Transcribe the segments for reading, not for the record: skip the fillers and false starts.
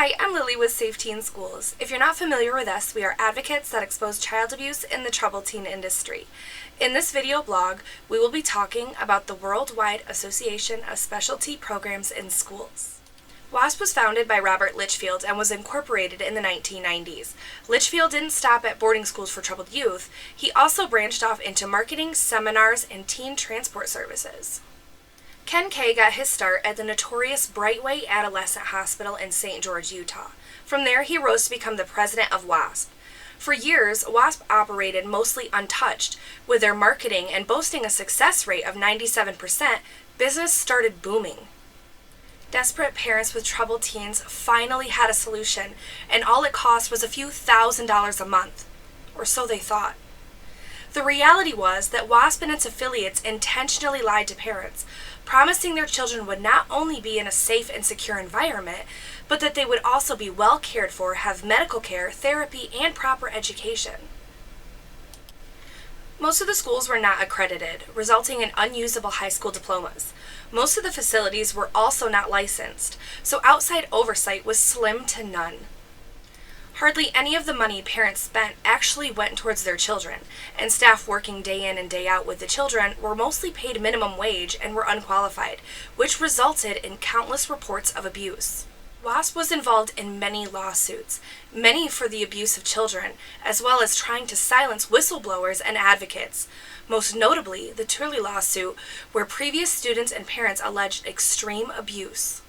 Hi, I'm Lily with Safe Teen Schools. If you're not familiar with us, we are advocates that expose child abuse in the troubled teen industry. In this video blog, we will be talking about the Worldwide Association of Specialty Programs in Schools. W.W.A.S.P was founded by Robert Litchfield and was incorporated in the 1990s. Litchfield didn't stop at boarding schools for troubled youth. He also branched off into marketing, seminars, and teen transport services. Ken Kay got his start at the notorious Brightway Adolescent Hospital in St. George, Utah. From there, he rose to become the president of W.W.A.S.P. For years, W.W.A.S.P operated mostly untouched. With their marketing and boasting a success rate of 97%, business started booming. Desperate parents with troubled teens finally had a solution, and all it cost was a few $1,000s a month. Or so they thought. The reality was that W.W.A.S.P and its affiliates intentionally lied to parents, promising their children would not only be in a safe and secure environment, but that they would also be well cared for, have medical care, therapy, and proper education. Most of the schools were not accredited, resulting in unusable high school diplomas. Most of the facilities were also not licensed, so outside oversight was slim to none. Hardly any of the money parents spent actually went towards their children, and staff working day in and day out with the children were mostly paid minimum wage and were unqualified, which resulted in countless reports of abuse. W.W.A.S.P was involved in many lawsuits, many for the abuse of children, as well as trying to silence whistleblowers and advocates. Most notably, the Turley lawsuit, where previous students and parents alleged extreme abuse.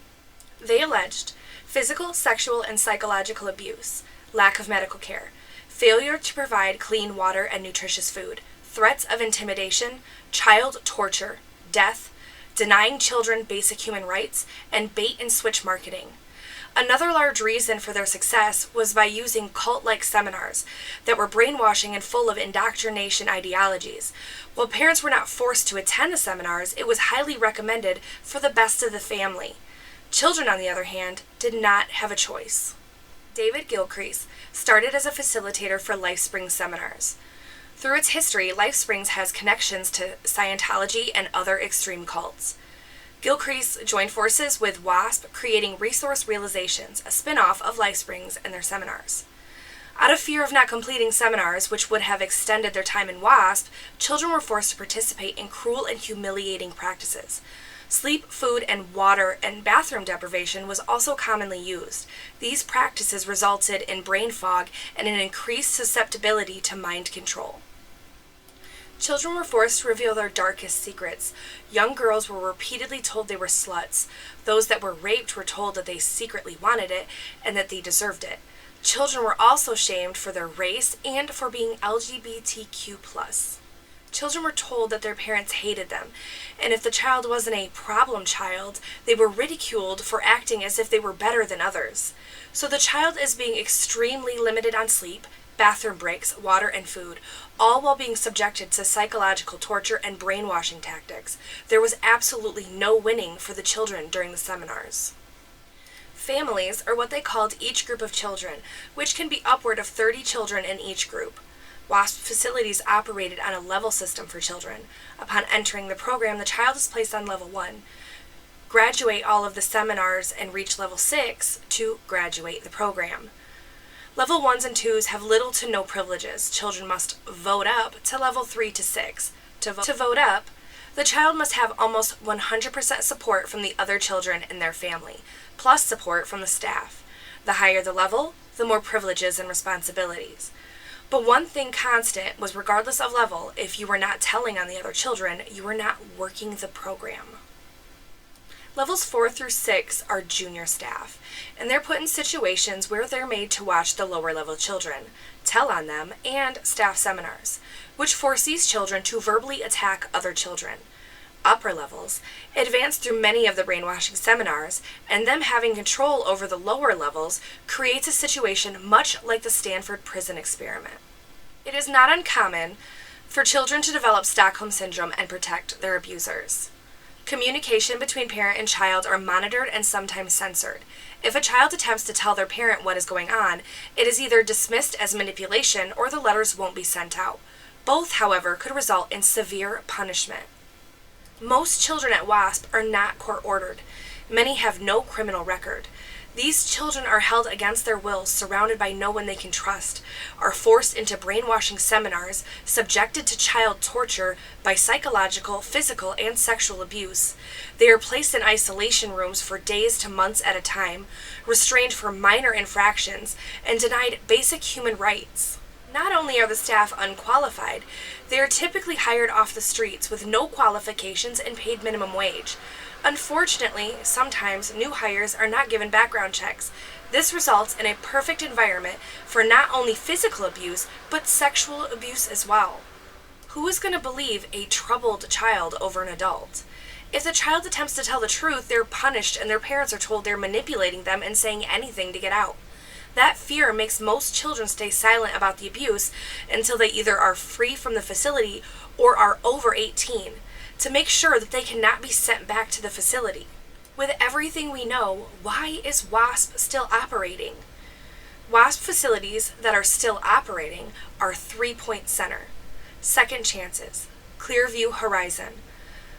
They alleged physical, sexual, and psychological abuse, lack of medical care, failure to provide clean water and nutritious food, threats of intimidation, child torture, death, denying children basic human rights, and bait-and-switch marketing. Another large reason for their success was by using cult-like seminars that were brainwashing and full of indoctrination ideologies. While parents were not forced to attend the seminars, it was highly recommended for the best of the family. Children, on the other hand, did not have a choice. David Gilcrease started as a facilitator for LifeSpring seminars. Through its history, LifeSprings has connections to Scientology and other extreme cults. Gilcrease joined forces with W.W.A.S.P, creating Resource Realizations, a spin-off of LifeSprings and their seminars. Out of fear of not completing seminars, which would have extended their time in W.W.A.S.P, children were forced to participate in cruel and humiliating practices. Sleep, food, and water and bathroom deprivation was also commonly used. These practices resulted in brain fog and an increased susceptibility to mind control. Children were forced to reveal their darkest secrets. Young girls were repeatedly told they were sluts. Those that were raped were told that they secretly wanted it and that they deserved it. Children were also shamed for their race and for being LGBTQ+. Children were told that their parents hated them, and if the child wasn't a problem child, they were ridiculed for acting as if they were better than others. So the child is being extremely limited on sleep, bathroom breaks, water, and food, all while being subjected to psychological torture and brainwashing tactics. There was absolutely no winning for the children during the seminars. Families are what they called each group of children, which can be upward of 30 children in each group. W.W.A.S.P facilities operated on a level system for children. Upon entering the program, the child is placed on level 1. Graduate all of the seminars and reach level 6 to graduate the program. Level 1s and 2s have little to no privileges. Children must vote up to level 3 to 6. To vote up, the child must have almost 100% support from the other children in their family, plus support from the staff. The higher the level, the more privileges and responsibilities. But one thing constant was, regardless of level, if you were not telling on the other children, you were not working the program. Levels 4 through 6 are junior staff, and they're put in situations where they're made to watch the lower level children, tell on them, and staff seminars, which force these children to verbally attack other children. Upper levels advance through many of the brainwashing seminars, and them having control over the lower levels creates a situation much like the Stanford prison experiment. It is not uncommon for children to develop Stockholm Syndrome and protect their abusers. Communication between parent and child are monitored and sometimes censored. If a child attempts to tell their parent what is going on, it is either dismissed as manipulation or the letters won't be sent out. Both, however, could result in severe punishment. Most children at W.W.A.S.P are not court-ordered. Many have no criminal record. These children are held against their will, surrounded by no one they can trust, are forced into brainwashing seminars, subjected to child torture by psychological, physical, and sexual abuse. They are placed in isolation rooms for days to months at a time, restrained for minor infractions, and denied basic human rights. Not only are the staff unqualified, they are typically hired off the streets with no qualifications and paid minimum wage. Unfortunately, sometimes new hires are not given background checks. This results in a perfect environment for not only physical abuse, but sexual abuse as well. Who is going to believe a troubled child over an adult? If the child attempts to tell the truth, they're punished and their parents are told they're manipulating them and saying anything to get out. That fear makes most children stay silent about the abuse until they either are free from the facility or are over 18, to make sure that they cannot be sent back to the facility. With everything we know, why is W.A.S.P still operating? W.A.S.P facilities that are still operating are 3 Point Center, Second Chances, Clearview Horizon,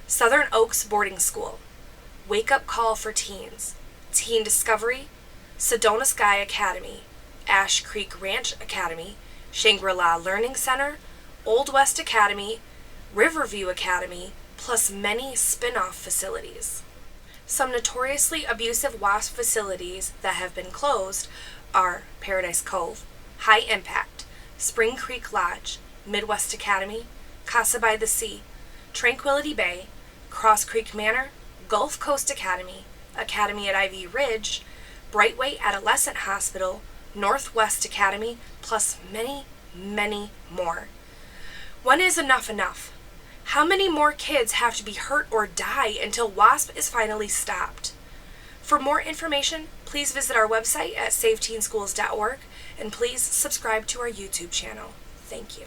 Southern Oaks Boarding School, Wake Up Call for Teens, Teen Discovery, Sedona Sky Academy, Ash Creek Ranch Academy, Shangri-La Learning Center, Old West Academy, Riverview Academy, plus many spin-off facilities. Some notoriously abusive W.A.S.P facilities that have been closed are Paradise Cove, High Impact, Spring Creek Lodge, Midwest Academy, Casa by the Sea, Tranquility Bay, Cross Creek Manor, Gulf Coast Academy, Academy at Ivy Ridge, Brightway Adolescent Hospital, Northwest Academy, plus many, many more. When is enough? How many more kids have to be hurt or die until W.A.S.P is finally stopped? For more information, please visit our website at saveteenschools.org and please subscribe to our YouTube channel. Thank you.